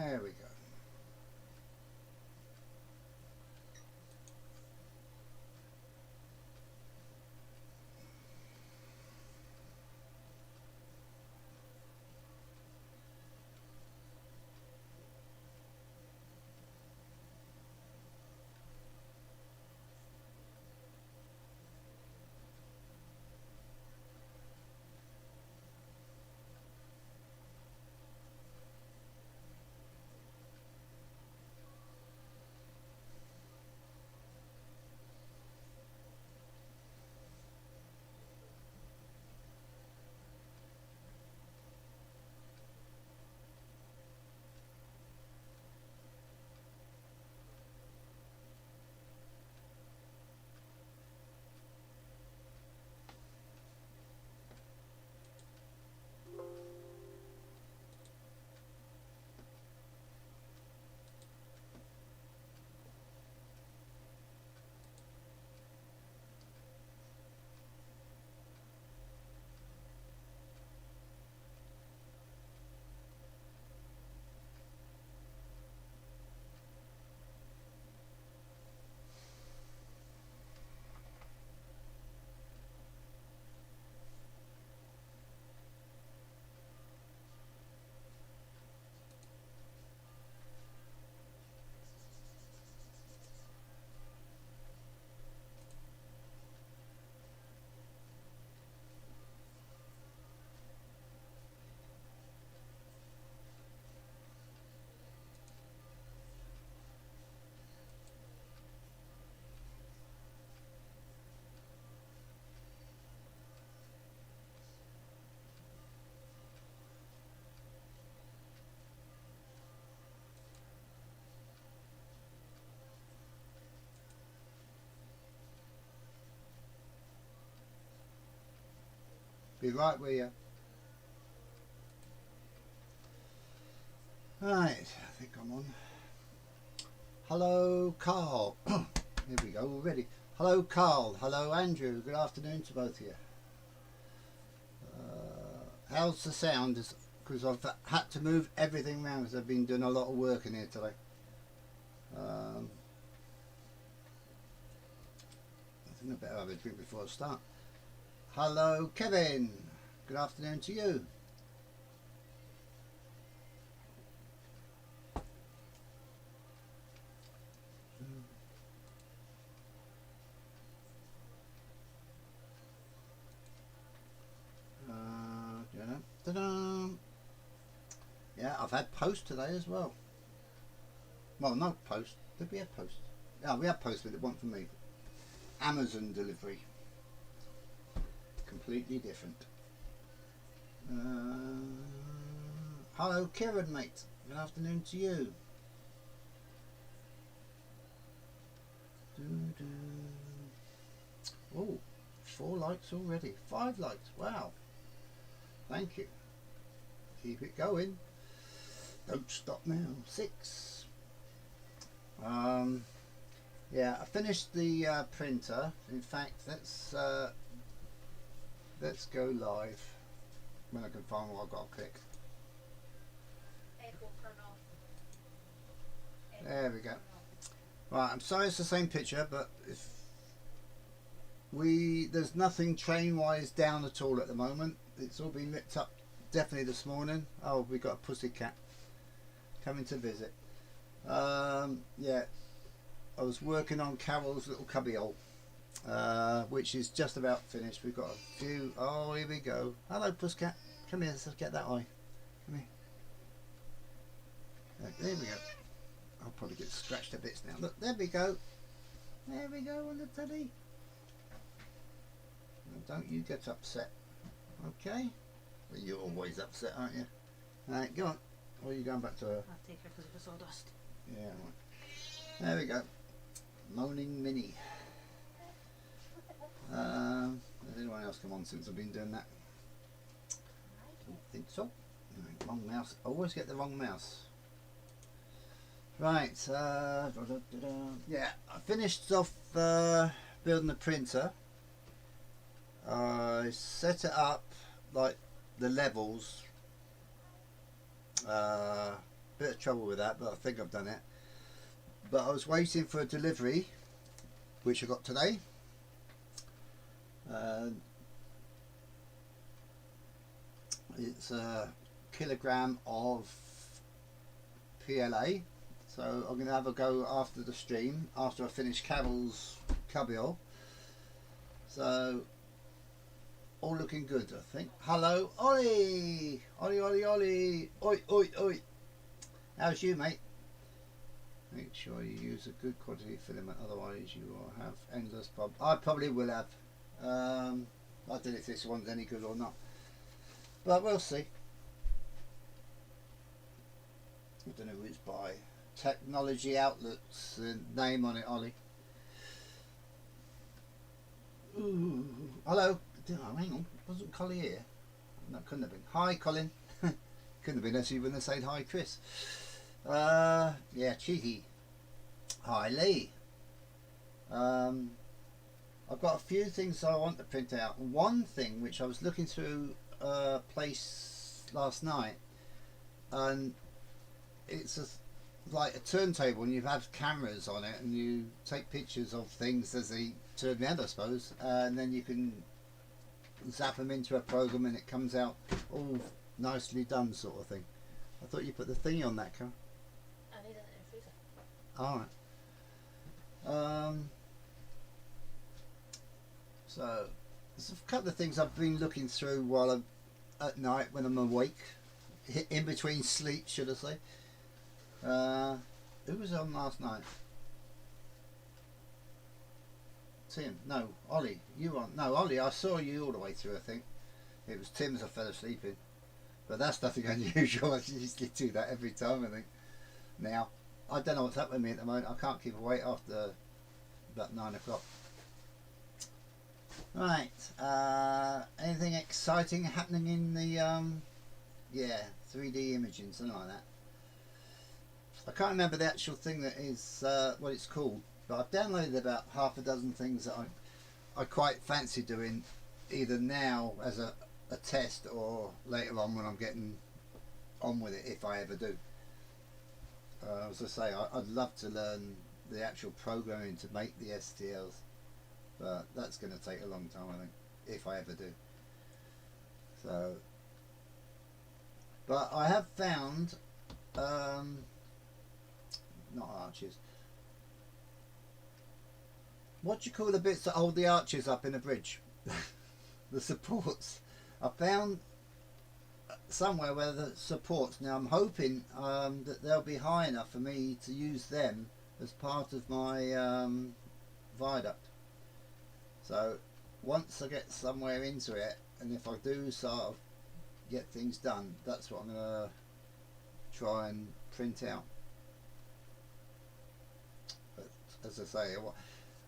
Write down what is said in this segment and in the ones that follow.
There we go. Be right with you. Right, I think I'm on. Hello, Carl. Here we go, already. Hello, Carl. Hello, Andrew. Good afternoon to both of you. How's the sound? Because I've had to move everything around because I've been doing a lot of work in here today. I think I better have a drink before I start. Hello, Kevin. Good afternoon to you. Ta-da. Yeah, I've had post today as well. Well, no post. Did we have post? Yeah, we had post with it. One for me. Amazon delivery. Completely different. Hello, Kieran, mate. Good afternoon to you. Oh, 4 likes already. 5 likes. Wow. Thank you. Keep it going. Don't stop now. 6. Yeah, I finished the printer. In fact, let's go live when I can find what I've got to click. There we go. Right, I'm sorry it's the same picture, but if there's nothing train-wise down at all at the moment. It's all been ripped up definitely this morning. Oh, we got a pussy cat coming to visit. Yeah, I was working on Carol's little cubbyhole, which is just about finished. We've got a few. Oh, here we go. Hello, Pusscat. Come here, let's get that eye. Come here. There we go. I'll probably get scratched to bits now. Look, there we go. There we go on the teddy. Don't you get upset. Okay? Well, you're always upset, aren't you? Alright, go on. Or are you going back to her? I'll take her because of the sawdust. Yeah, right. There we go. Moaning Minnie. Has anyone else come on since I've been doing that? Don't think so. Right, wrong mouse. I always get the wrong mouse. Right. Yeah, I finished off building the printer. I set it up like the levels bit of trouble with that, but I think I've done it. But I was waiting for a delivery, which I got today. It's a kilogram of PLA. So I'm going to have a go after the stream, after I finish Carol's cubbyhole. So all looking good, I think. Hello, Ollie! Ollie! Oi, oi, oi! How's you, mate? Make sure you use a good quality filament, otherwise you will have endless problems. I probably will have. I don't know if this one's any good or not, but we'll see. I don't know who it's by. Technology Outlets, the name on it, Ollie. Ooh, hello. Oh, hang on, wasn't Colin here? No, couldn't have been. Hi, Colin. Couldn't have been unless you wouldn't have said hi, Chris. Yeah, cheeky. Hi, Lee. I've got a few things I want to print out. One thing which I was looking through a place last night, and it's like a turntable, and you have cameras on it, and you take pictures of things as they turn around, I suppose, and then you can zap them into a program, and it comes out all nicely done, sort of thing. I thought you put the thingy on that, Carol. I need it in the freezer. Alright. So there's a couple of things I've been looking through while I'm at night when I'm awake, in between sleep, should I say. Who was on last night? Tim? No, Ollie. You on? No, Ollie. I saw you all the way through. I think it was Tim's I fell asleep in, but that's nothing unusual. I usually do that every time. I think. Now I don't know what's happening with me at the moment. I can't keep awake after about 9 o'clock. Right. Anything exciting happening in the yeah, 3D imaging, something like that. I can't remember the actual thing that is what it's called, but I've downloaded about half a dozen things that I quite fancy doing, either now as a test or later on when I'm getting on with it, if I ever do. As I say, I'd love to learn the actual programming to make the STLs, but that's going to take a long time, I think, if I ever do. So, but I have found not arches. What do you call the bits that hold the arches up in a bridge? The supports. I found somewhere where the supports. Now I'm hoping that they'll be high enough for me to use them as part of my viaduct. So once I get somewhere into it, and if I do sort of get things done, that's what I'm going to try and print out. But as I say,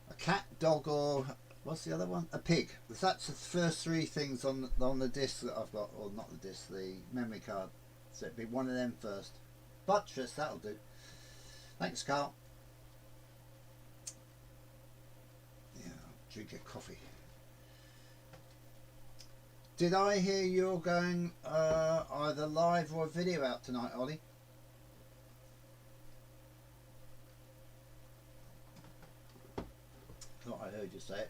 a cat, dog, or what's the other one? A pig. That's the first three things on the disc that I've got, or not the disc, the memory card. So it'd be one of them first. Buttress, that'll do. Thanks, Carl. Yeah, I'll drink a coffee. Did I hear you're going either live or a video out tonight, Ollie? Thought I heard you say it.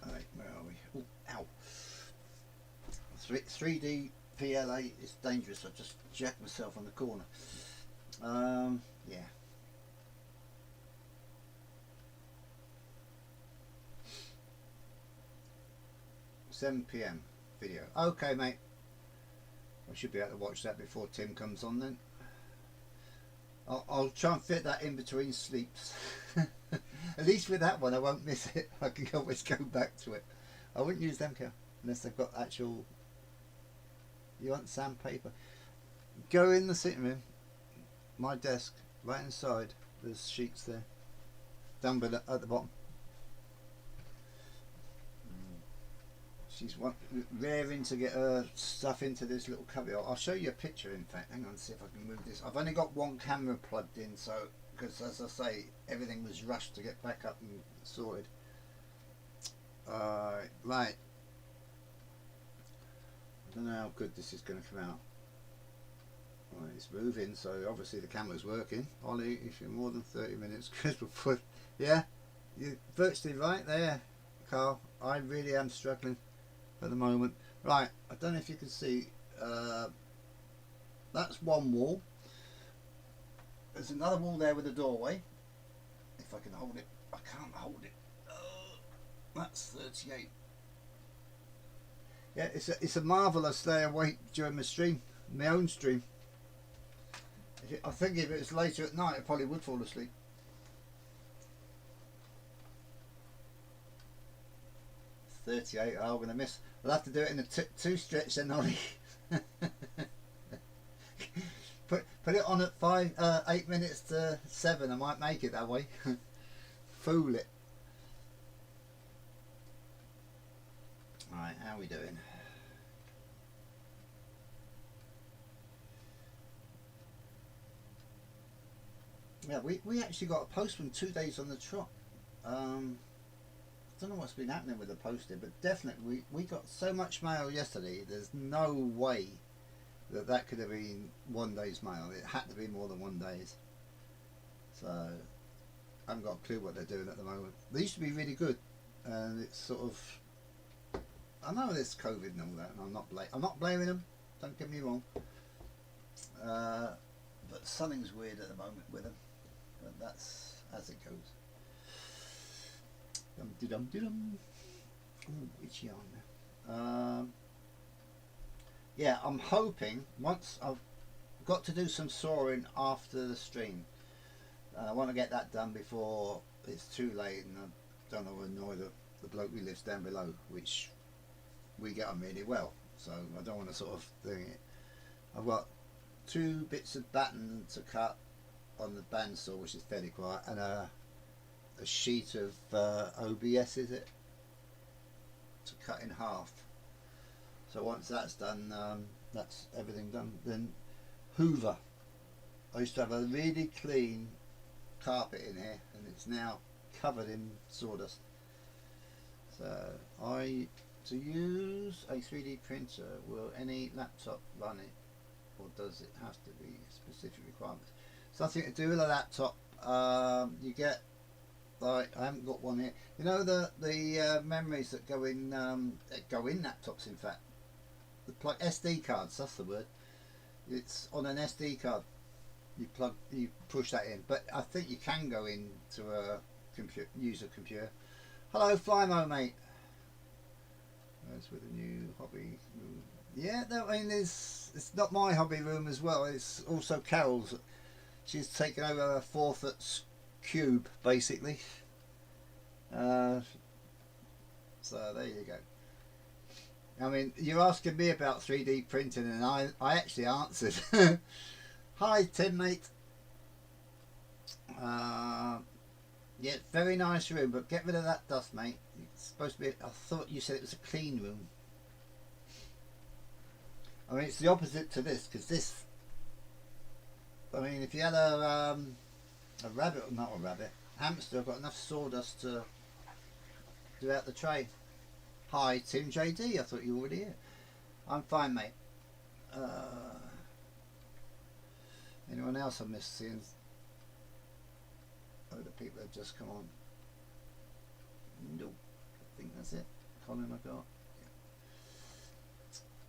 Alright, where are we? Oh, ow. 3D PLA is dangerous. I just jacked myself on the corner. Yeah. £7 PM video. Okay, mate. I should be able to watch that before Tim comes on then. I'll try and fit that in between sleeps. At least with that one I won't miss it. I can always go back to it. I wouldn't use them, Cal, unless they've got actual... You want sandpaper? Go in the sitting room. My desk, right inside. There's sheets there. Down below, at the bottom. She's raring to get her stuff into this little cubby. I'll show you a picture, in fact. Hang on, see if I can move this. I've only got one camera plugged in, so because as I say, everything was rushed to get back up and sorted. Right. I don't know how good this is going to come out. Right, it's moving, so obviously the camera's working. Ollie, if you're more than 30 minutes, Chris will put. Yeah, you're virtually right there, Carl. I really am struggling at the moment. Right, I don't know if you can see. That's one wall. There's another wall there with a doorway. If I can hold it, I can't hold it. That's 38. Yeah, it's a marvellous day awake during my stream, my own stream. I think if it was later at night, I probably would fall asleep. It's 38. Oh, I'm gonna miss. I'll have to do it in a two stretch then, Ollie. Put it on at 8 minutes to 7. I might make it that way. Fool it. Right, how are we doing? Yeah, we actually got a postman 2 days on the trot. I don't know what's been happening with the posting, but definitely we got so much mail yesterday. There's no way that could have been 1 day's mail. It had to be more than 1 day's. So I haven't got a clue what they're doing at the moment. They used to be really good, and it's sort of. I know there's COVID and all that, and I'm not blaming them. Don't get me wrong. But something's weird at the moment with them. But that's as it goes. Dum-de-dum-de-dum. Ooh, itchy on there. Yeah, I'm hoping once I've got to do some sawing after the stream. I want to get that done before it's too late, and I don't want to annoy the bloke who lives down below, which we get on really well. So I don't want to sort of do it. I've got 2 bits of batten to cut on the bandsaw, which is fairly quiet, and a sheet of OBS, is it, to cut in half. So once that's done, that's everything done. Then Hoover. I used to have a really clean carpet in here, and it's now covered in sawdust. So to use a 3D printer, will any laptop run it, or does it have to be specific requirements? Something to do with a laptop. You get, like, I haven't got one here. You know the memories that go in laptops. In fact, the SD cards. That's the word. It's on an SD card. You push that in. But I think you can go into a user computer. Hello, Flymo, mate. That's with a new hobby room. Yeah, I mean, it's not my hobby room as well. It's also Carol's. She's taken over a 4-foot cube, basically. So there you go. I mean, you're asking me about 3D printing, and I actually answered. Hi, Tim, mate. Yeah, very nice room, but get rid of that dust, mate. It's supposed to be. I thought you said it was a clean room. I mean, it's the opposite to this, because this. I mean, if you had a rabbit, or not a rabbit, hamster, I've got enough sawdust to do out the tray. Hi, Tim JD. I thought you were already here. I'm fine, mate. Anyone else I missed seeing? Oh, the people have just come on. Nope. I think that's it. Colin, I got.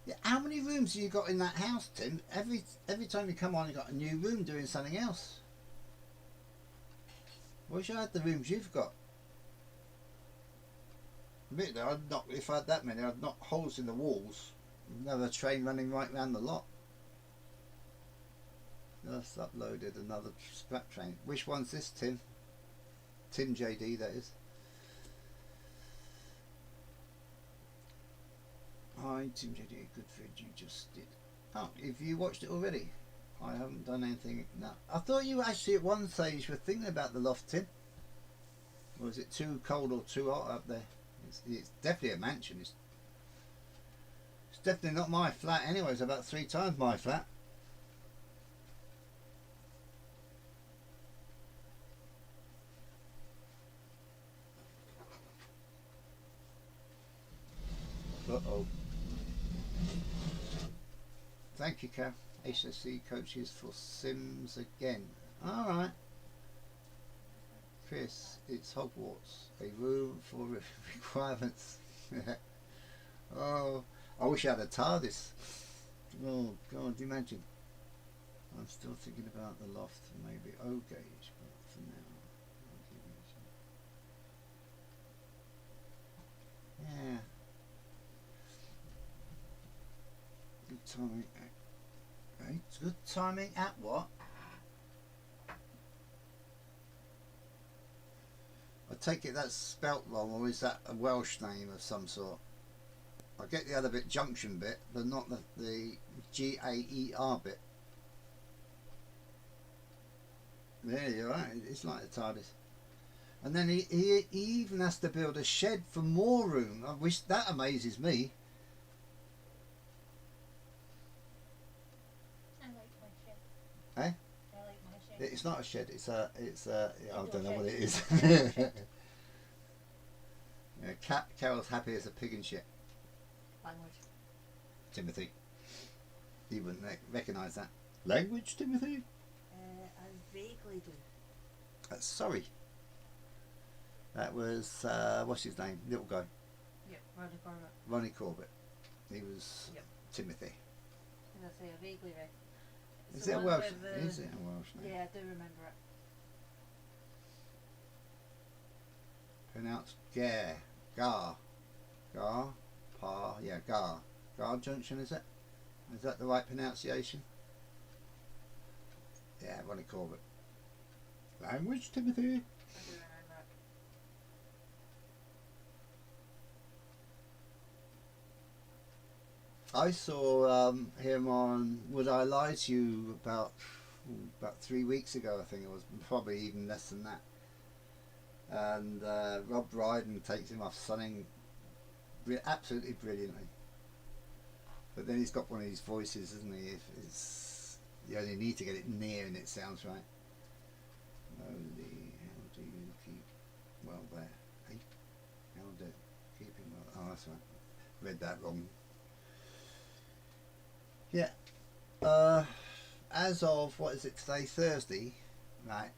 Yeah. How many rooms have you got in that house, Tim? Every time you come on, you got a new room doing something else. Wish I had the rooms you've got. Admit that I'd not. If I had that many, I'd knock holes in the walls. Another train running right round the lot. Just uploaded another scrap train. Which one's this, Tim? Tim JD, that is. Hi, Tim JD. Good friend, you just did. Oh, have you watched it already? I haven't done anything. No, I thought you actually at one stage were thinking about the loft, Tim. Or is it too cold or too hot up there? It's definitely a mansion. It's definitely not my flat anyway. It's about 3 times my flat. oh. Thank you, Cal. HSC coaches for Sims again. Alright. Chris, it's Hogwarts. A room for requirements. Oh, I wish I had a TARDIS. Oh, God, imagine. I'm still thinking about the loft, maybe O gauge, but for now, I'll give it a shot. Yeah. Good timing. Right. Good timing at what? I take it that's spelt wrong, or is that a Welsh name of some sort? I get the other bit, junction bit, but not the G-A-E-R bit. Yeah, you're right. It's like the TARDIS. And then he even has to build a shed for more room. I wish that amazes me. I like my shed. Eh? I like my shed. It's not a shed. It's a. I don't know what it is. Yeah, Carol's happy as a pig in shit. Language. Timothy. He wouldn't recognise that. Language, Timothy? I vaguely do. Sorry. That was, what's his name? Little guy. Yep, Ronnie Corbett. Ronnie Corbett. He was Yep. Timothy. As I say, I vaguely read. Is it a Welsh? Is it a Welsh name? Yeah, I do remember it. Pronounced Gare. Gar. Gar. Pa. Yeah, Gar. Gar Junction, is it? Is that the right pronunciation? Yeah, Ronnie Corbett. Language, Timothy? I do remember it. I saw him on Would I Lie to You about 3 weeks ago, I think it was, probably even less than that. And Rob Brydon takes him off sunning absolutely brilliantly. But then he's got one of these voices, isn't he? You only need to get it near and it sounds right. Holy, how do you keep well there? Hey? How do keep him well? Oh, that's right. Read that wrong. Yeah. As of, what is it today? Thursday, right?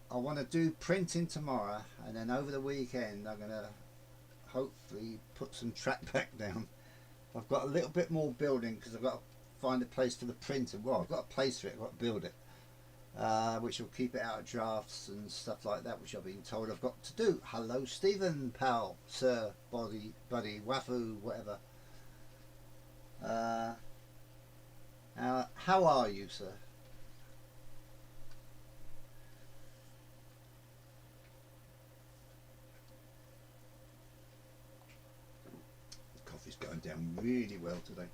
I want to do printing tomorrow, and then over the weekend I'm going to hopefully put some track back down. I've got a little bit more building because I've got to find a place for the printer. Well, I've got a place for it, I've got to build it, which will keep it out of drafts and stuff like that, which I've been told I've got to do. Hello Stephen, pal, sir, buddy, wafu, whatever. How are you, sir? Coffee's going down really well today.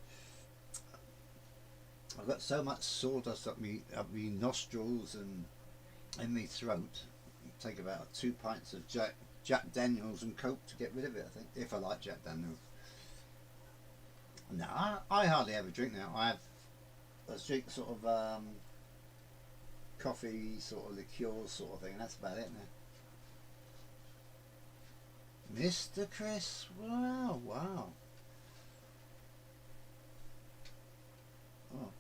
I've got so much sawdust up me nostrils and in my throat. It'd take about 2 pints of Jack Daniels and Coke to get rid of it, I think, if I like Jack Daniels. No, I hardly ever drink now. I drink sort of coffee, sort of liqueurs sort of thing, and that's about it now. Mr. Chris, wow. Oh,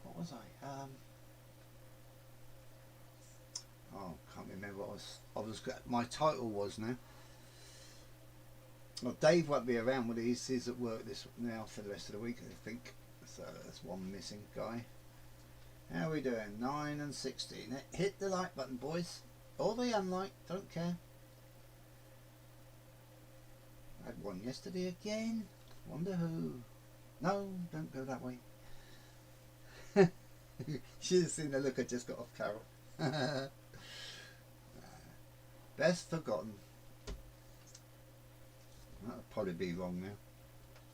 what was I? Can't remember what my title was now. Well, Dave won't be around, will he? He's at work now for the rest of the week, I think. So that's one missing guy. How are we doing? 9 and 16. Hit the like button, boys. Or the unlike, don't care. I had one yesterday again. Wonder who. No, don't go that way. Should have seen the look I just got off Carol. Best forgotten. That'll probably be wrong now.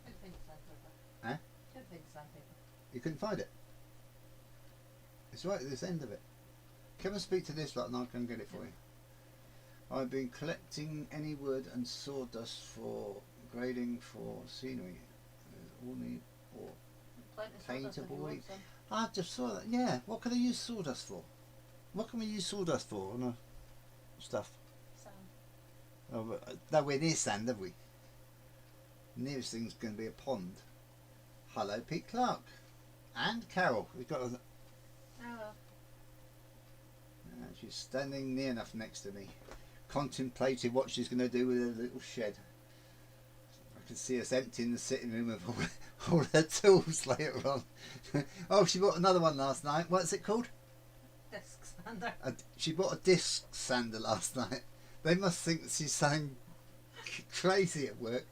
Couldn't find the sandpaper. Huh? Couldn't find the sandpaper. You couldn't find it? It's right at this end of it. Come and speak to this lot and I can get it for you. I've been collecting any wood and sawdust for grading for scenery. All need or paintable week. I just saw that. Yeah, what can I use sawdust for? What can we use sawdust for? No stuff. Sand. Oh, but, no, we're near sand, have we? Nearest thing's going to be a pond. Hello, Pete Clark. And Carol. We've got a... Oh, she's standing near enough next to me, contemplating what she's going to do with her little shed. I can see us emptying the sitting room of all her tools later on. Oh, she bought another one last night. What's it called? disc sander. She bought a disc sander last night. They must think that she's something crazy at work.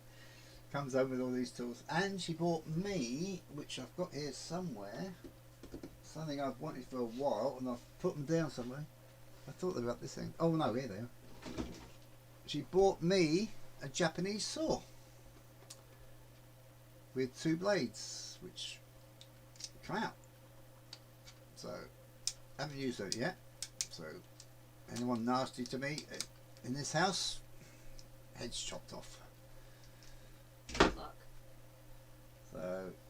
Comes home with all these tools. And she bought me, which I've got here somewhere, something I've wanted for a while, and I've put them down somewhere. I thought they were up this thing. Oh no, here they are. She bought me a Japanese saw with 2 blades, which come out. So, haven't used it yet. So, anyone nasty to me in this house, head's chopped off. Good luck. So,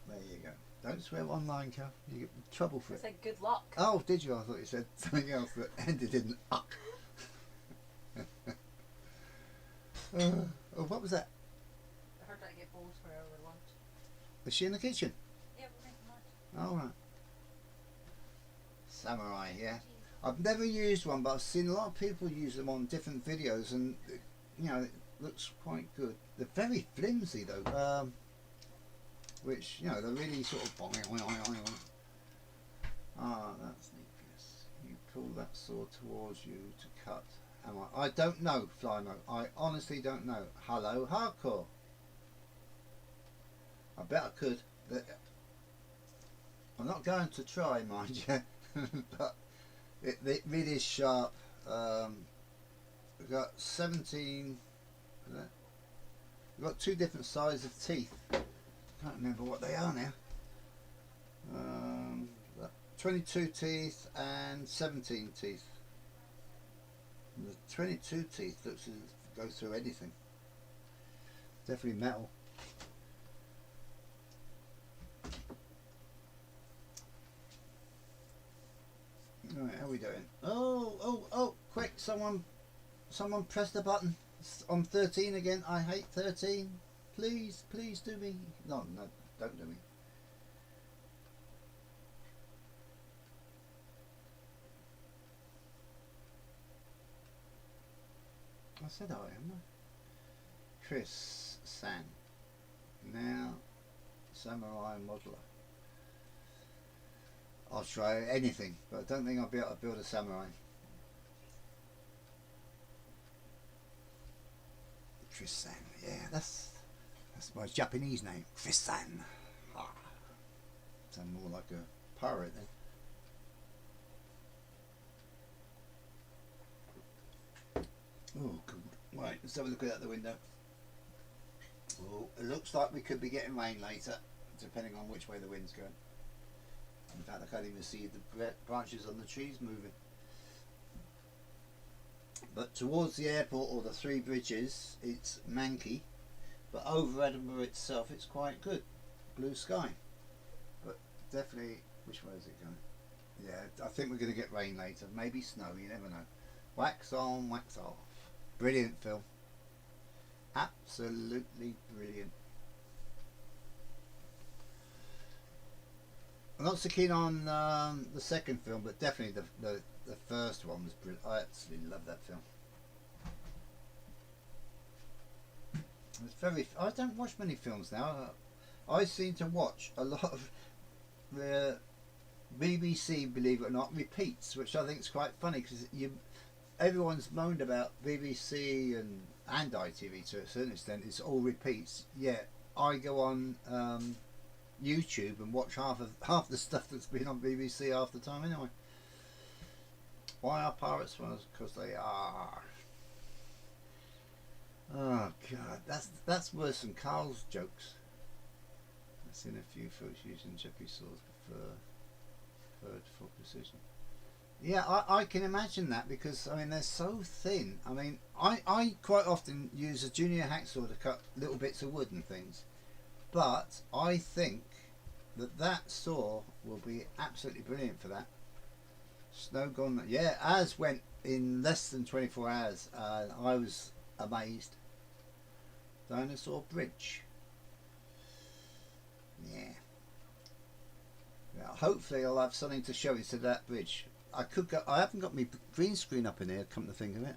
there you go. Don't swear online, Cal. You get in trouble for I it. said good luck. Oh, did you? I thought you said something else that ended in uck. Oh, what was that? I heard that get bowls for her over lunch. Was she in the kitchen? Yeah, we're making lunch. Oh, right. Samurai, yeah. I've never used one, but I've seen a lot of people use them on different videos, and you know, it looks quite good. They're very flimsy though, which, you know, they're really sort of. Ah, that's neat. Yes. You pull that saw towards you to cut. I don't know, Flymo. I honestly don't know. Hello, Hardcore. I bet I could. I'm not going to try, mind you, but it really is sharp. We've got 17. We've got 2 different sizes of teeth. Can't remember what they are now. 22 teeth and 17 teeth. And the 22 teeth looks as if it goes through anything. Definitely metal. Alright, how are we doing? Oh, quick, someone press the button. It's on 13 again. I hate 13. Please do me. No, don't do me. I said I am. Chris San. Now, Samurai Modeler. I'll try anything, but I don't think I'll be able to build a samurai. Chris San, yeah, that's my Japanese name, Chris San. Ah, sound more like a pirate then. Oh, cool. Right, let's have a look out the window. Oh, it looks like we could be getting rain later, depending on which way the wind's going. In fact, I can't even see the branches on the trees moving. But towards the airport or the 3 bridges, it's manky. But over Edinburgh itself, it's quite good. Blue sky. But definitely, which way is it going? Yeah, I think we're going to get rain later. Maybe snow, you never know. Wax on, wax off. Brilliant film. Absolutely brilliant. I'm not so keen on the second film, but definitely the first one was brilliant. I absolutely love that film. It's very. I don't watch many films now. I seem to watch a lot of the BBC, believe it or not, repeats, which I think is quite funny because everyone's moaned about BBC and ITV to a certain extent. It's all repeats. Yeah, I go on YouTube and watch half the stuff that's been on BBC half the time anyway. Why are pirates fun? Because they are. Oh god, that's worse than Carl's jokes. I've seen a few folks using chippy saws preferred for precision. Yeah, I can imagine that because I mean they're so thin. I mean I quite often use a junior hacksaw to cut little bits of wood and things, but I think that saw will be absolutely brilliant for that. Snow gone, yeah, ours went in less than 24 hours. I was amazed. Dinosaur Bridge. Yeah. Now, hopefully I'll have something to show you to that bridge. I haven't got my green screen up in here, come to think of it.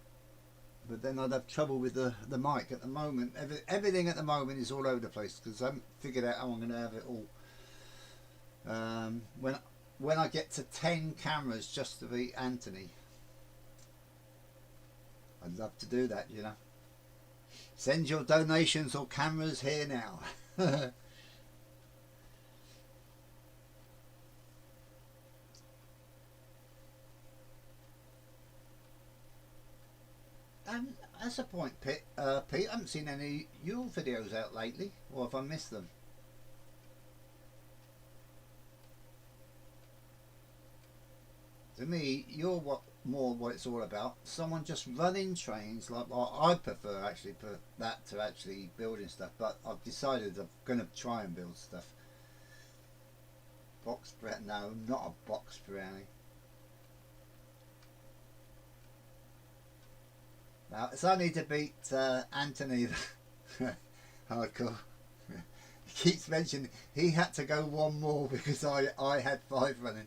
But then I'd have trouble with the mic at the moment. Everything at the moment is all over the place because I haven't figured out how I'm going to have it all. When I get to 10 cameras just to be Anthony, I'd love to do that, you know. Send your donations or cameras here now. That's a point, Pete. I haven't seen any your videos out lately, or have I missed them? To me, you're what it's all about. Someone just running trains, like I prefer actually that to actually building stuff. But I've decided I'm going to try and build stuff. Box brownie? No, not a box brownie. Now it's only to beat Anthony hardcore. He keeps mentioning he had to go one more because I had 5 running,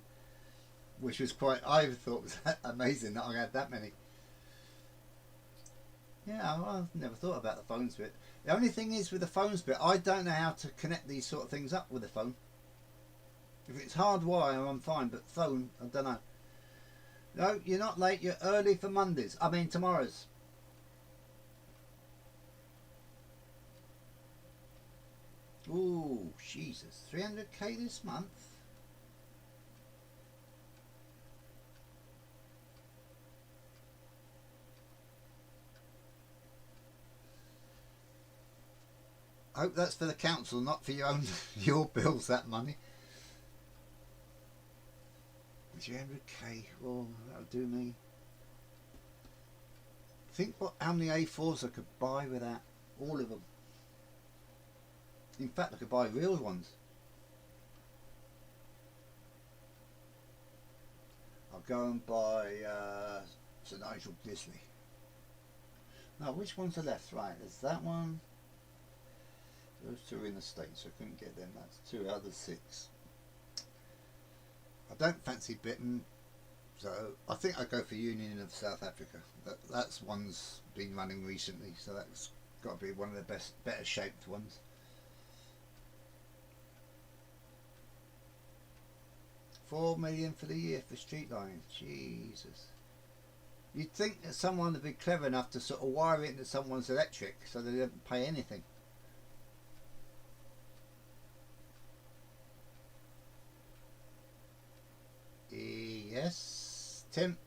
which was I thought was amazing that I had that many. Yeah, well, I've never thought about the phones bit. The only thing is with the phones bit, I don't know how to connect these sort of things up with the phone. If it's hardwire, I'm fine, but phone, I don't know. No, you're not late. You're early for Mondays. I mean tomorrow's. Ooh, Jesus, 300k this month. I hope that's for the council, not for your own your bills. That money. 300k. Well, that'll do me. Think how many A4s I could buy with that. All of them. In fact, I could buy real ones. I'll go and buy Sir Nigel Disley. Now, which ones are left? Right, there's that one. Those 2 are in the States, so I couldn't get them. That's 2 out of the 6. I don't fancy Britain, so I think I'd go for Union of South Africa. That's one's been running recently, so that's got to be one of the better shaped ones. $4 million for the year for street lighting. Jesus. You'd think that someone would be clever enough to sort of wire it into someone's electric so they don't pay anything. Yes, Tim.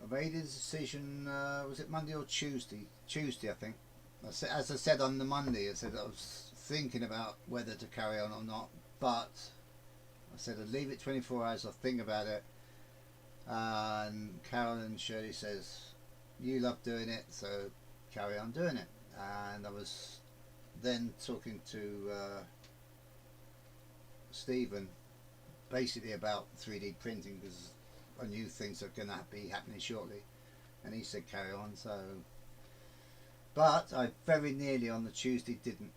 I made a decision, was it Monday or Tuesday? Tuesday, I think. As I said on the Monday, I said I was thinking about whether to carry on or not, but I said I'd leave it 24 hours, I'll think about it. And Carolyn Shirley says, you love doing it, so carry on doing it. And I was then talking to Stephen basically about 3D printing because I knew things are going to be happening shortly, and he said carry on. So, but I very nearly on the Tuesday didn't.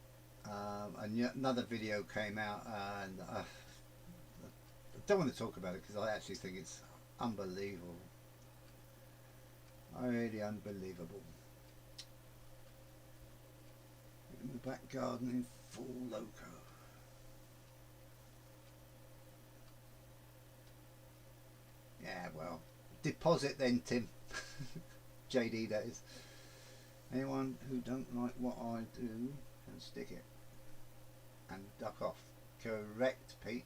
Another video came out, and I don't want to talk about it because I actually think it's unbelievable, really unbelievable. In the back garden in full loco. Yeah, well, deposit then, Tim. JD, that is. Anyone who don't like what I do can stick it and duck off. Correct, Pete.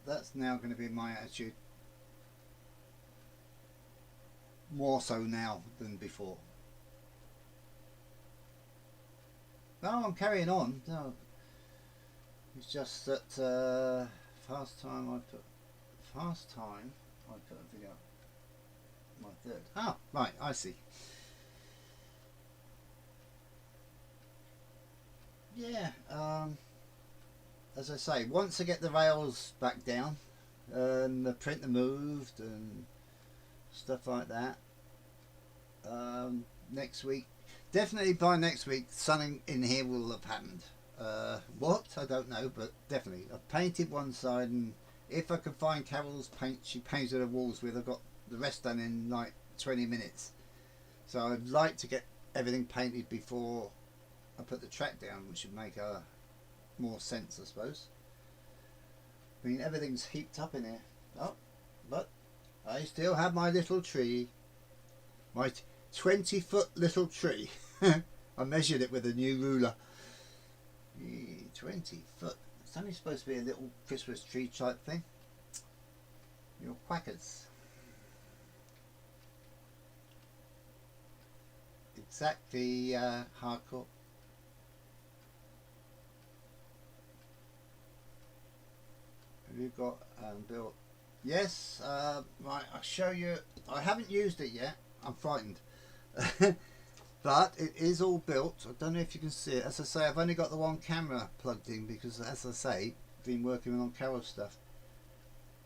That's now going to be my attitude. More so now than before. No, I'm carrying on. No, it's just that fast time I put a video. My 3rd. Oh, right, I see. Yeah. As I say, once I get the rails back down and the printer moved and stuff like that, next week definitely by next week, something in here will have happened. What? I don't know, but definitely. I've painted one side, and if I can find Carol's paint she painted the walls with, I've got the rest done in like 20 minutes. So I'd like to get everything painted before I put the track down, which would make more sense, I suppose. I mean, everything's heaped up in here. Oh, but I still have my little tree. My 20-foot little tree. I measured it with a new ruler. 20 foot. It's only supposed to be a little Christmas tree type thing. Your quackers. Exactly, hardcore. Have you got built? Yes. Right. I'll show you. I haven't used it yet. I'm frightened. But it is all built. I don't know if you can see it. As I say, I've only got the one camera plugged in because, as I say, I've been working on Carol stuff.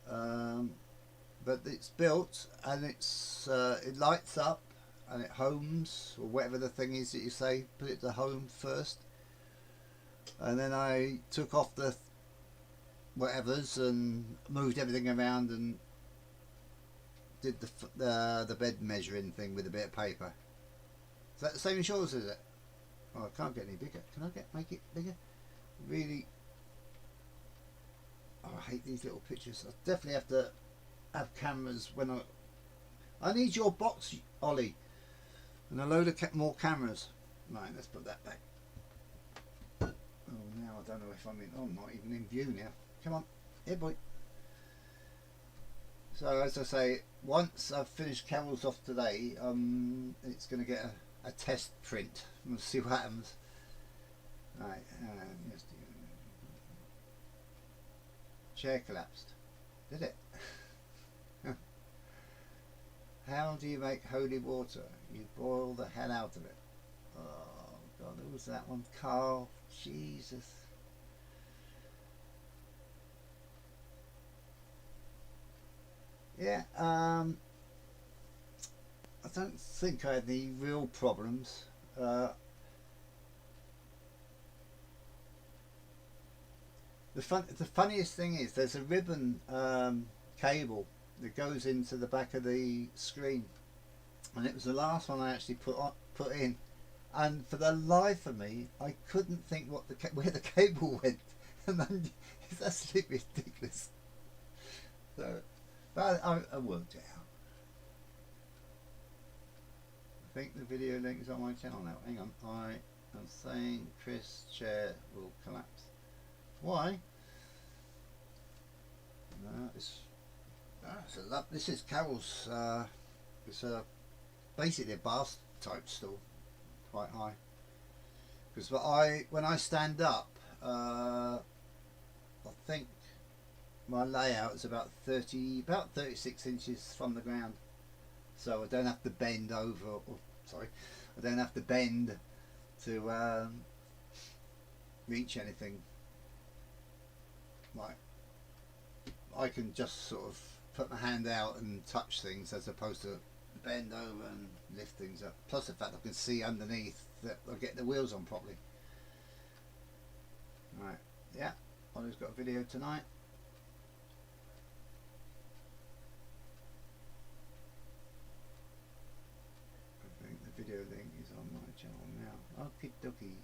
But it's built, and it lights up, and it homes, or whatever the thing is that you say. Put it to home first, and then I took off the whatevers and moved everything around and did the bed measuring thing with a bit of paper. Is that the same as yours, is it? Oh, I can't get any bigger. Can I make it bigger? Really? Oh, I hate these little pictures. I definitely have to have cameras when I need your box, Ollie, and a load of more cameras. Right, let's put that back. Oh, now I don't know if I'm in. Oh, I'm not even in view now. Come on, here, boy. So as I say, once I've finished Carol's off today, it's going to get a test print. We'll see what happens. Right, yes, chair collapsed. Did it? How do you make holy water? You boil the hell out of it. Oh God, who was that one? Carl. Jesus. Yeah, I don't think I had any real problems. The funniest thing is there's a ribbon cable that goes into the back of the screen, and it was the last one I actually put in, and for the life of me I couldn't think where the cable went, and then it's absolutely ridiculous. So, but I worked it out. I think the video link is on my channel now. Hang on, I am saying Chris' chair will collapse. Why? No, this is Carol's. It's basically a bath type stool, quite high. Because when I stand up, I think my layout is about 36 inches from the ground, so I don't have to bend over. I don't have to bend to reach anything. Like, I can just sort of put my hand out and touch things as opposed to bend over and lift things up. Plus the fact I can see underneath that I get the wheels on properly. Right, yeah, Ollie's got a video tonight. I think the video link is on my channel now. Okie dokie.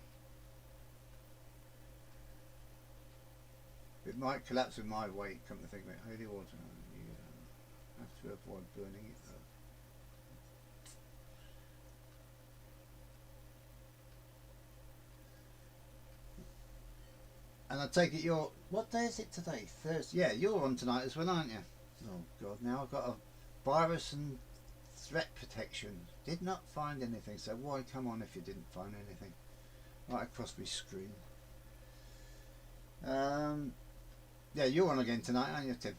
It might collapse with my weight, come to think of it. Holy water, you have to avoid burning it though. And I take it what day is it today? Thursday. Yeah, you're on tonight as well, aren't you? Oh God, now I've got a virus and threat protection. Did not find anything, so why come on if you didn't find anything? Right across my screen. Yeah, you're on again tonight, aren't you, Tim?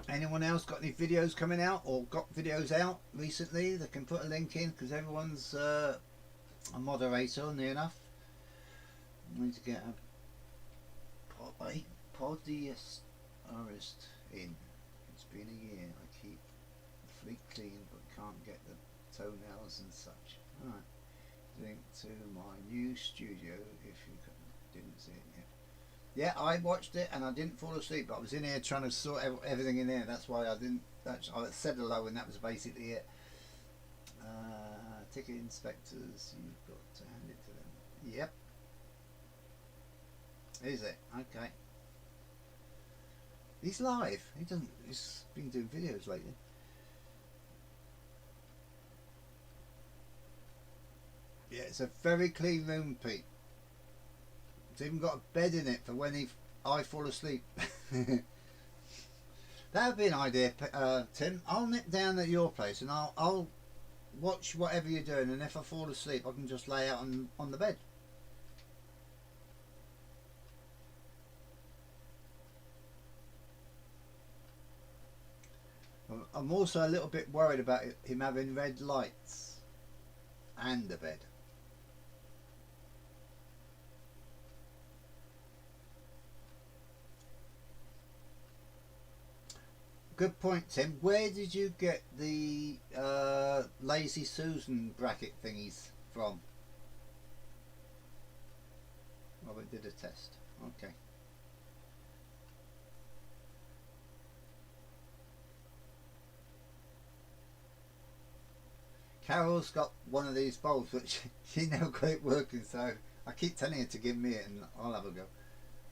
Anyone else got any videos coming out or got videos out recently that can put a link in? Because everyone's a moderator, near enough. I need to get a podiatrist in. been a year. I keep the fleet clean but can't get the toenails and such. Alright. Link to my new studio if you didn't see it yet. Yeah, I watched it and I didn't fall asleep, but I was in here trying to sort everything in there. That's why I didn't. I said hello and that was basically it. Ticket inspectors, you've got to hand it to them. Yep. Is it? Okay. He's live. He doesn't. He's been doing videos lately. Yeah, it's a very clean room, Pete. It's even got a bed in it for when I fall asleep. That would be an idea, Tim. I'll nip down at your place and I'll watch whatever you're doing, and if I fall asleep I can just lay out on the bed. I'm also a little bit worried about him having red lights and a bed. Good point, Tim. Where did you get the Lazy Susan bracket thingies from? Robert did a test. Okay. Carol's got one of these bowls, but she never got it working, so I keep telling her to give me it and I'll have a go.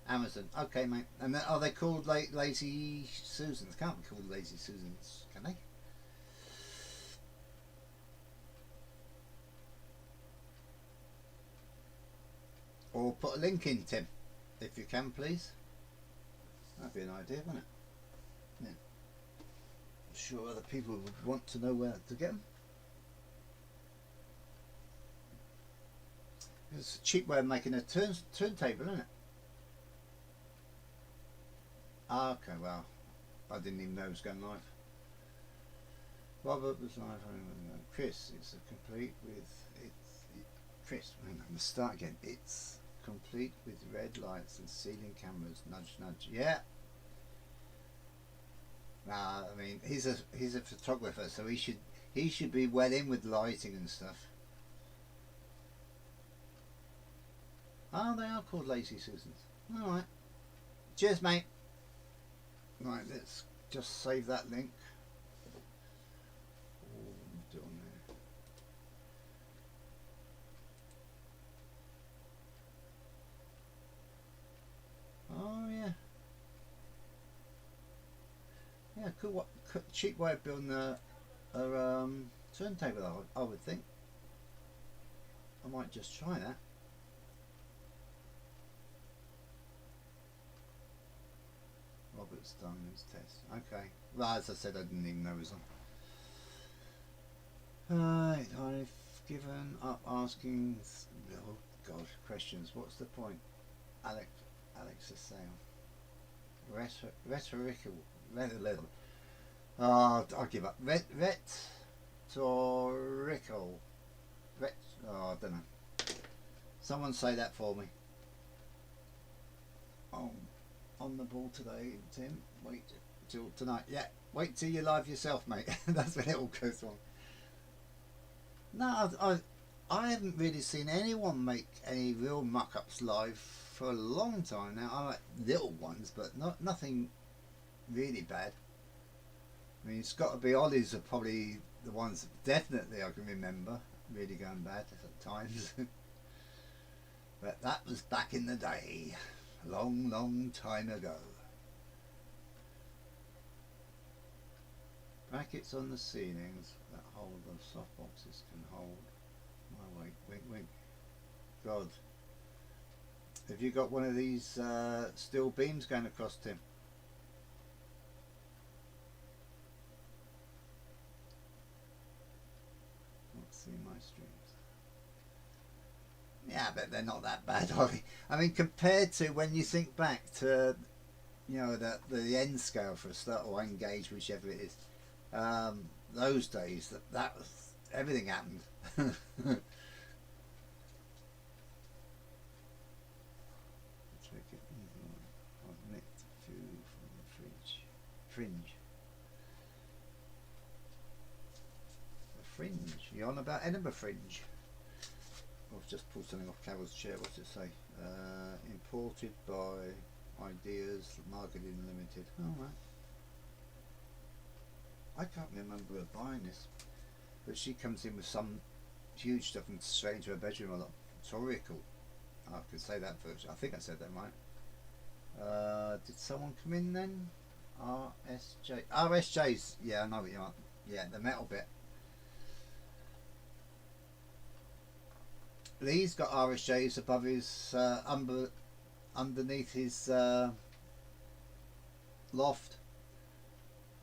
Amazon. Okay, mate. And are they called Lazy Susans? Can't be called Lazy Susans, can they? Or put a link in, Tim, if you can, please. That'd be an idea, wouldn't it? Yeah. I'm sure other people would want to know where to get them. It's a cheap way of making a turntable, isn't it? Okay, well, I didn't even know it was going live. Robert was live. Chris, it's a complete with Chris, hang on, let's start again. It's complete with red lights and ceiling cameras. Nudge, nudge. Yeah. Nah, I mean, he's a photographer, so he should be well in with lighting and stuff. Oh, they are called Lazy Susans. All right. Cheers, mate. Right, let's just save that link. Oh, down there. Oh yeah. Yeah, cool. Cheap way of building a turntable, I would think. I might just try that. Robert's done his test. Okay. Well, as I said, I didn't even know it was on. Right, I've given up asking, oh God, questions. What's the point? Alex is saying. Rhetorical. I'll give up. Rhetorical. I don't know. Someone say that for me. Oh. On the ball today, Tim. Wait till tonight. Yeah, wait till you're live yourself, mate. That's when it all goes wrong. No, I haven't really seen anyone make any real muck-ups live for a long time now. I like little ones, but nothing really bad. I mean, it's got to be Ollie's are probably the ones definitely I can remember really going bad at times. But that was back in the day. Long, long time ago. Brackets on the ceilings that hold the soft boxes can hold my weight. Wink, wink. God. Have you got one of these steel beams going across, Tim? Not see my streams. Yeah, but they're not that bad, are they? I mean, compared to when you think back to, you know, the end scale for a start, or N gauge, whichever it is, those days, that was, everything happened. Let's make it I've nicked a few from the fringe. you on about Edinburgh Fringe. I've just pulled something off Carol's chair. What's it say? Imported by Ideas Marketing Limited. Oh right. I can't remember her buying this, but she comes in with some huge stuff and straight into her bedroom a lot. Torical. I can say that first. I think I said that right. Did someone come in then? RSJ. RSJ's. Yeah, I know what you are. Yeah, the metal bit. Lee's got RSJs above his underneath his loft,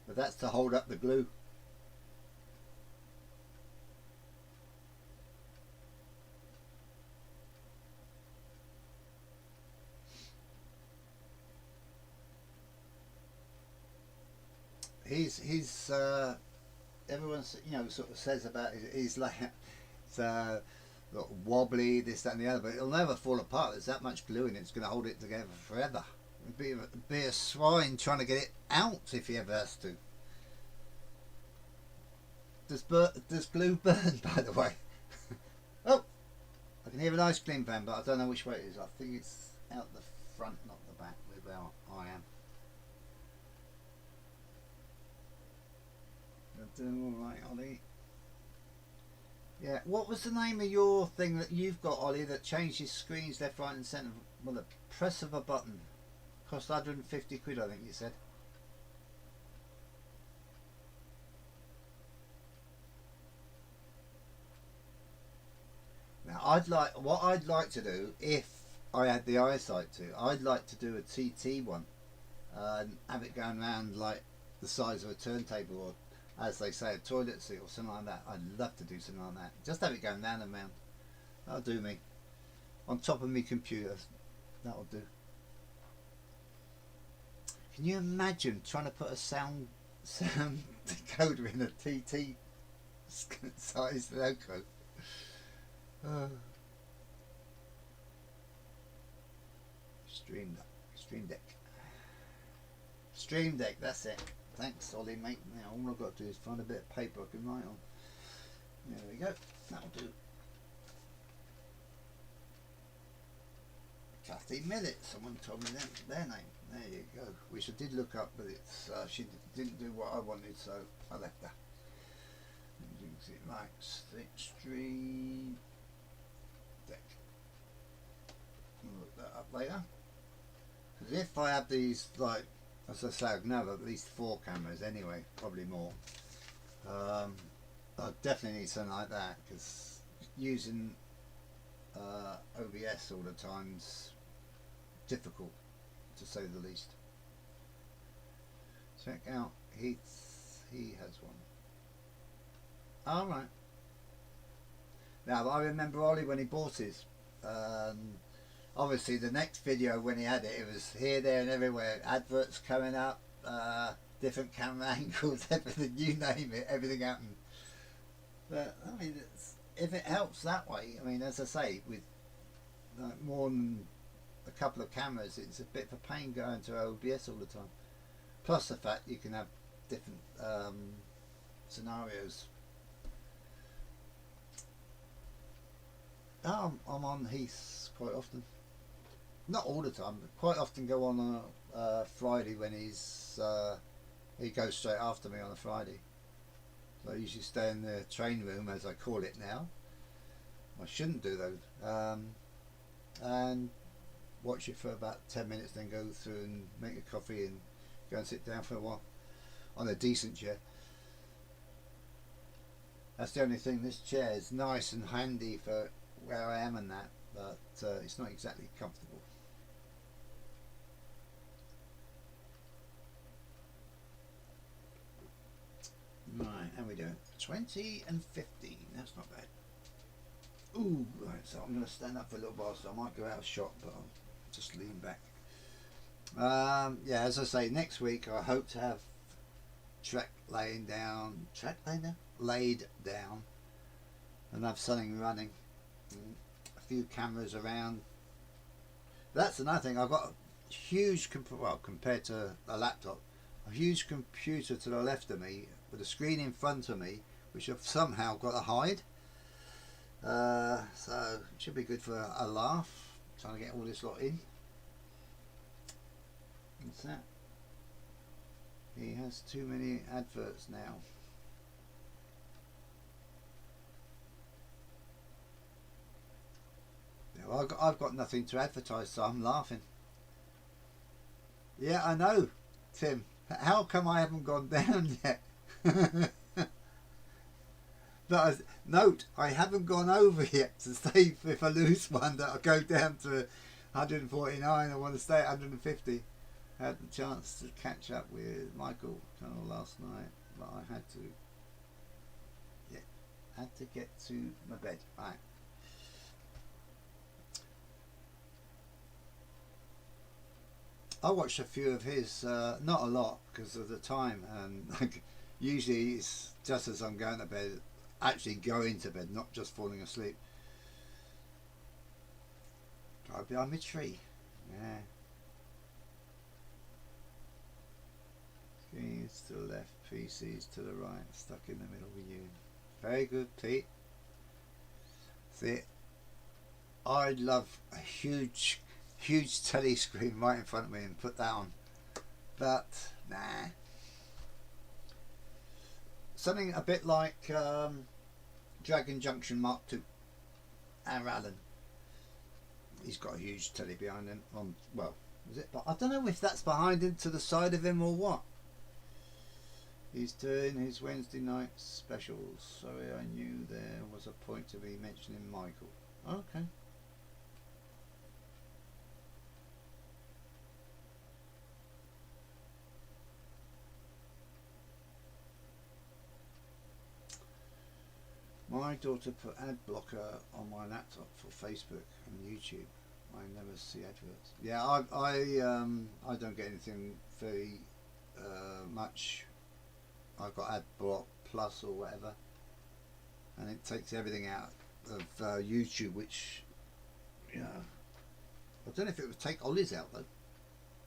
but that's to hold up the glue. He's everyone sort of says about he's like it's wobbly, this, that and the other, but it'll never fall apart. There's that much glue in it, it's going to hold it together forever. It'd be a swine trying to get it out if he ever has to. Does glue burn, by the way? Oh, I can hear an ice cream van, but I don't know which way it is. I think it's out the front, not the back, where I am. You're doing alright, Ollie. Yeah, what was the name of your thing that you've got, Ollie, that changes screens left, right and centre? Well, the press of a button. Cost 150 quid, I think you said. Now, what I'd like to do, if I had the eyesight to, I'd like to do a TT one. And have it going around like the size of a turntable, or as they say, a toilet seat or something like that. I'd love to do something like that. Just have it going round and round. That'll do me. On top of me computer. That'll do. Can you imagine trying to put a sound decoder in a TT size logo? Stream Deck, that's it. Thanks, Ollie, mate. Now all I've got to do is find a bit of paper I can write on. There we go. That'll do. Kathy Millett. Someone told me their name. There you go. Which I did look up, but it's she didn't do what I wanted, so I left her. Right, Stream Deck. I'll look that up later. Because if I have these, like, as I say, I can have at least 4 cameras anyway, probably more. I definitely need something like that, because using OBS all the time's difficult, to say the least. Check out he has one. Alright. Now I remember Ollie when he bought his. Obviously the next video when he had it, it was here, there and everywhere. Adverts coming up, different camera angles, everything, you name it, everything happened. But I mean, if it helps that way, I mean, as I say, with like more than a couple of cameras, it's a bit of a pain going to OBS all the time. Plus the fact you can have different scenarios. I'm on Heath quite often. Not all the time, but quite often go on a Friday when he goes straight after me on a Friday. So I usually stay in the train room, as I call it now. I shouldn't do those. And watch it for about 10 minutes, then go through and make a coffee and go and sit down for a while on a decent chair. That's the only thing. This chair is nice and handy for where I am and that, but it's not exactly comfortable. Right, how are we doing? 20 and 15, that's not bad. Ooh, right, so I'm going to stand up for a little while, so I might go out of shot, but I'll just lean back. Yeah, as I say, next week I hope to have laid down, and have something running. A few cameras around. That's another thing. I've got a huge, compared to a laptop, a huge computer to the left of me with a screen in front of me, which I've somehow got to hide. So it should be good for a laugh. Trying to get all this lot in. What's that? He has too many adverts now. Yeah, well, I've got nothing to advertise, so I'm laughing. Yeah, I know, Tim. How come I haven't gone down yet? But note, I haven't gone over yet to say if I lose one that I'll go down to 149. I want to stay at 150. I had the chance to catch up with Michael Tunnell last night, but I had to. Yeah, had to get to my bed. Right. I watched a few of his, not a lot because of the time, and like, usually it's just as I'm going to bed, actually going to bed, not just falling asleep. Drive behind my tree. Yeah. Screens to the left, PCs to the right, stuck in the middle with you. Very good, Pete. See, I'd love a huge telly screen right in front of me and put that on, but nah. Something a bit like Dragon Junction Mark II. Aaron Allen. He's got a huge telly behind him. Well, is it? But I don't know if that's behind him to the side of him or what. He's doing his Wednesday night specials. Sorry, I knew there was a point to be mentioning Michael. Okay. My daughter put ad blocker on my laptop for Facebook and YouTube. I never see adverts. Yeah, I don't get anything very much. I've got ad block plus or whatever, and it takes everything out of YouTube, which, you know, I don't know if it would take Ollie's out though.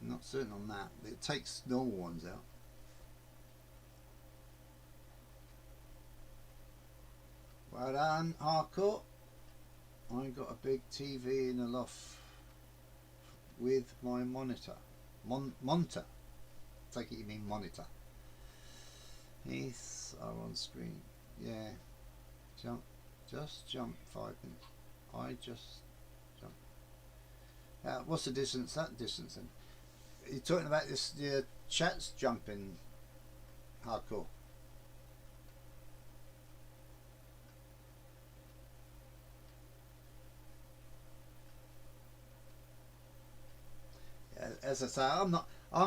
I'm not certain on that. It takes normal ones out. Well done, Hardcore. I got a big TV in the loft with my monitor. Monitor. Take it you mean monitor. Heath are on screen. Yeah. Just jump 5 minutes. I just jump. What's the distance? That distance then? You're talking about this, the chat's jumping, Hardcore. As I say, I'm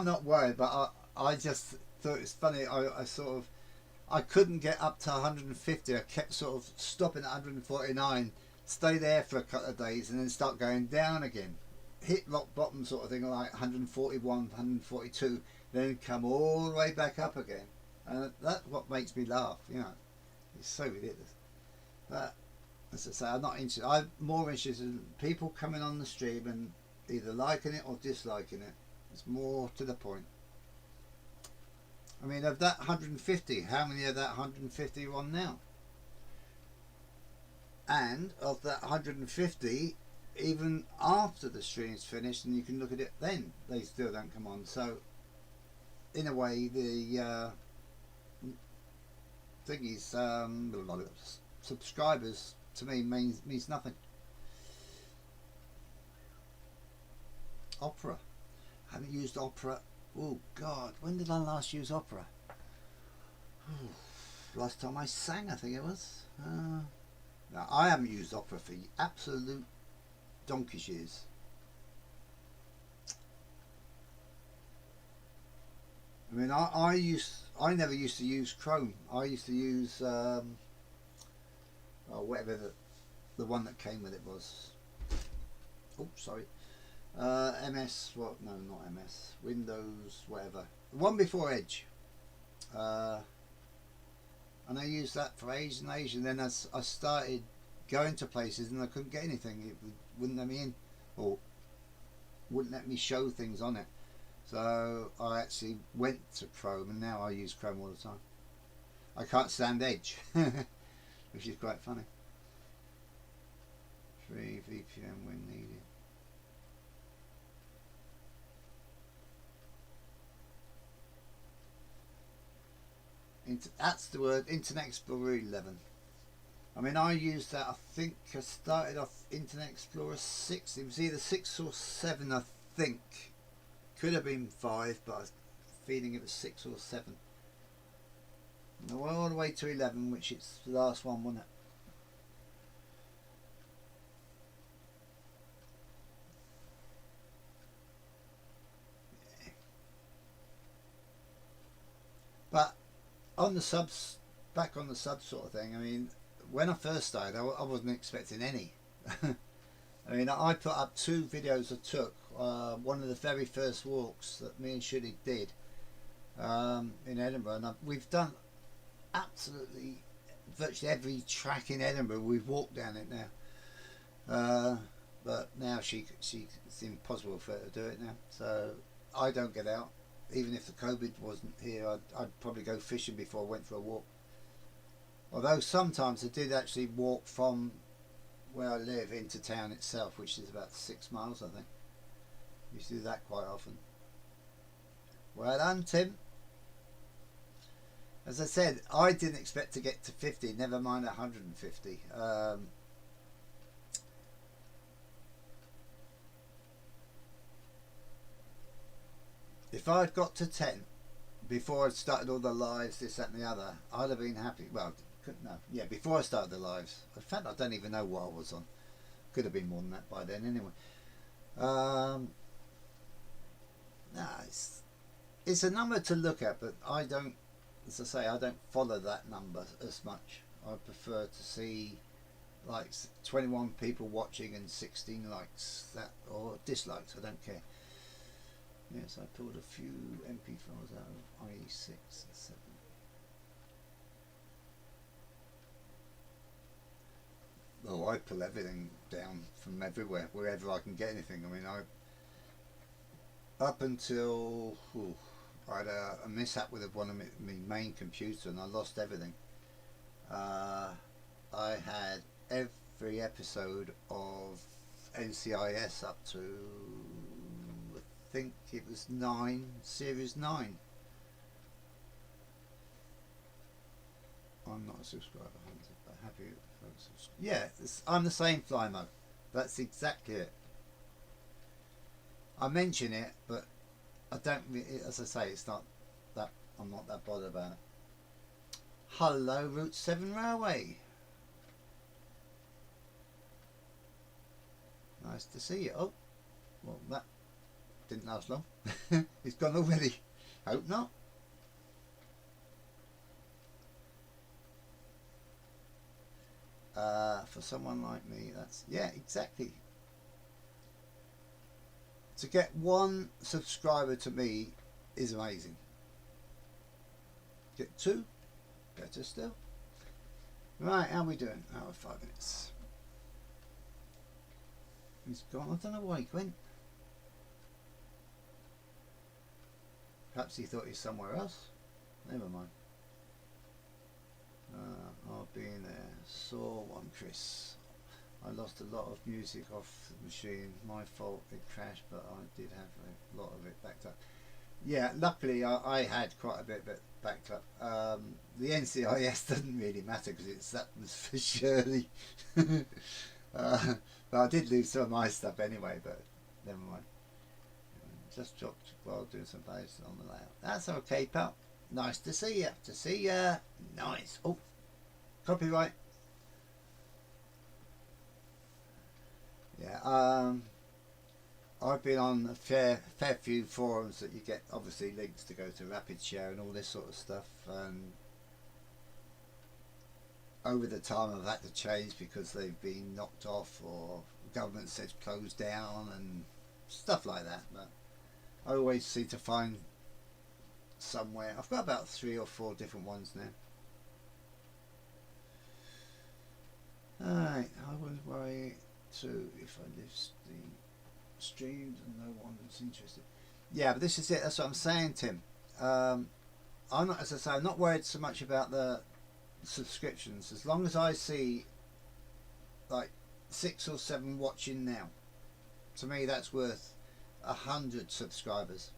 not worried, but I just thought it's funny. I couldn't get up to 150. I kept sort of stopping at 149, stay there for a couple of days, and then start going down again. Hit rock bottom sort of thing, like 141, 142, then come all the way back up again. And that's what makes me laugh. You know, it's so ridiculous. But as I say, I'm not interested. I'm more interested in people coming on the stream and either liking it or disliking it. It's more to the point. I mean, of that 150, how many of that 150 are on now? And of that 150, even after the stream's finished and you can look at it then, they still don't come on. So in a way, the thing is, subscribers to me means nothing. Opera. I haven't used Opera. Oh God, when did I last use Opera? Last time I sang, I think it was. Now, I haven't used Opera for absolute donkey's years. I mean, I never used to use Chrome. I used to use whatever the one that came with it was. Oh, sorry. MS, well, no, not MS, Windows, whatever. The one before Edge. And I used that for ages and ages, and then as I started going to places and I couldn't get anything, it wouldn't let me in, or wouldn't let me show things on it. So I actually went to Chrome, and now I use Chrome all the time. I can't stand Edge, which is quite funny. VPN when needed. That's the word, Internet Explorer 11. I mean, I used that, I think I started off Internet Explorer 6. It was either 6 or 7, I think. Could have been 5, but I was feeling it was 6 or 7. And I went all the way to 11, which is the last one, wasn't it? But on the subs, back on the sub sort of thing, I mean, when I first started, I wasn't expecting any. I mean, I put up 2 videos I took. One of the very first walks that me and Shuddy did in Edinburgh, and we've done absolutely virtually every track in Edinburgh. We've walked down it now, but now it's impossible for her to do it now. So I don't get out. Even if the COVID wasn't here, I'd probably go fishing before I went for a walk. Although sometimes I did actually walk from where I live into town itself, which is about 6 miles, I think. I used to do that quite often. Well done, Tim. As I said, I didn't expect to get to 50, never mind 150. If I'd got to 10 before I'd started all the lives, this, that and the other, I'd have been happy. Well, no, yeah, before I started the lives. In fact, I don't even know what I was on. Could have been more than that by then anyway. No, it's a number to look at, but I don't, as I say, I don't follow that number as much. I prefer to see like 21 people watching and 16 likes, that, or dislikes, I don't care. Yes, I pulled a few MP files out of IE6 and 7. Oh, I pull everything down from everywhere, wherever I can get anything. I mean, up until I had a mishap with one of my main computer and I lost everything. I had every episode of NCIS up to, I think it was 9, series 9. I'm not a subscriber, but happy folks. Yeah, I'm the same Flymo. That's exactly it. I mention it, but I don't. As I say, it's not that. I'm not that bothered about it. Hello, Route 7 Railway. Nice to see you. Oh, well, that didn't last long. It's gone already. Hope not. For someone like me, that's, yeah, exactly. To get 1 subscriber to me is amazing. Get 2, better still. Right, how are we doing? Oh, 5 minutes. He's gone. I don't know why he went. Perhaps he thought he's somewhere else. Never mind. I'll be in there. Saw one, Chris. I lost a lot of music off the machine. My fault, it crashed, but I did have a lot of it backed up. Yeah, luckily I had quite a bit backed up. The NCIS doesn't really matter because that was for Shirley. But I did lose some of my stuff anyway, but never mind. Just dropped while doing some plays on the layout. That's okay, pal. Nice to see you. To see ya. Nice. Oh, copyright. Yeah. I've been on a fair few forums that you get obviously links to go to Rapid Share and all this sort of stuff. And over the time I've had to change because they've been knocked off or the government said closed down and stuff like that. But I always seem to find somewhere. I've got about 3 or 4 different ones now. Alright, I wouldn't worry too if I list the streams and no one is interested. Yeah, but this is it. That's what I'm saying, Tim. I'm not, as I say, I'm not worried so much about the subscriptions. As long as I see like 6 or 7 watching now. To me, that's worth 100 subscribers.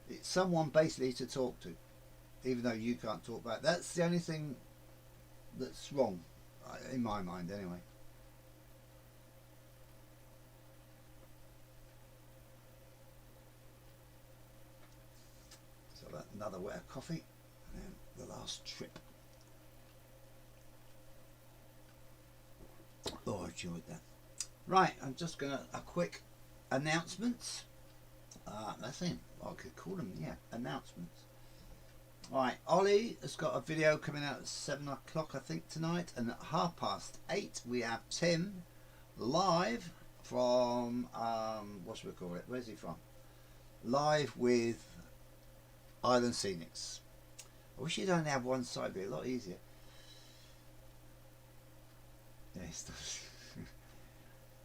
It's someone basically to talk to, even though you can't talk back. That's the only thing that's wrong, in my mind anyway. So that another wet of coffee, and then the last trip. Oh, I enjoyed that. Right, I'm just gonna a quick announcements. That's it. I could call them, yeah, announcements. Right, Ollie has got a video coming out at 7 o'clock, I think, tonight, and at 8:30 we have Tim live from what should we call it? Where's he from? Live with Island Scenics. I wish you'd only have one side, it'd be a lot easier. Yeah, he does.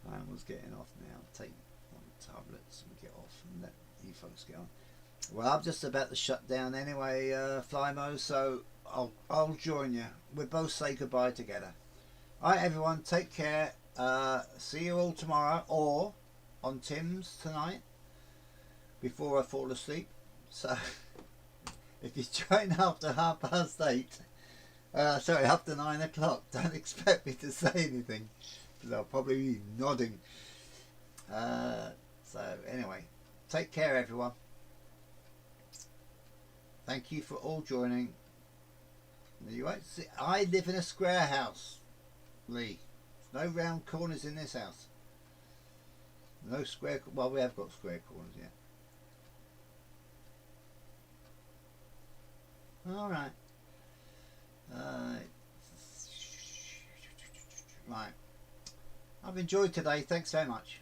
I was getting off now. Take one of the tablets and get off and let you folks get on. Well, I'm just about to shut down anyway, Flymo, so I'll join you. We'll both say goodbye together. Alright everyone, take care. See you all tomorrow or on Tim's tonight before I fall asleep. So if you join after 8:30, sorry, after 9 o'clock, don't expect me to say anything because I'll probably be nodding. So anyway, take care everyone. Thank you for all joining. You won't see, I live in a square house, Lee. There's no round corners in this house. No square, well we have got square corners, yeah. Alright. Right. I've enjoyed today, thanks very much.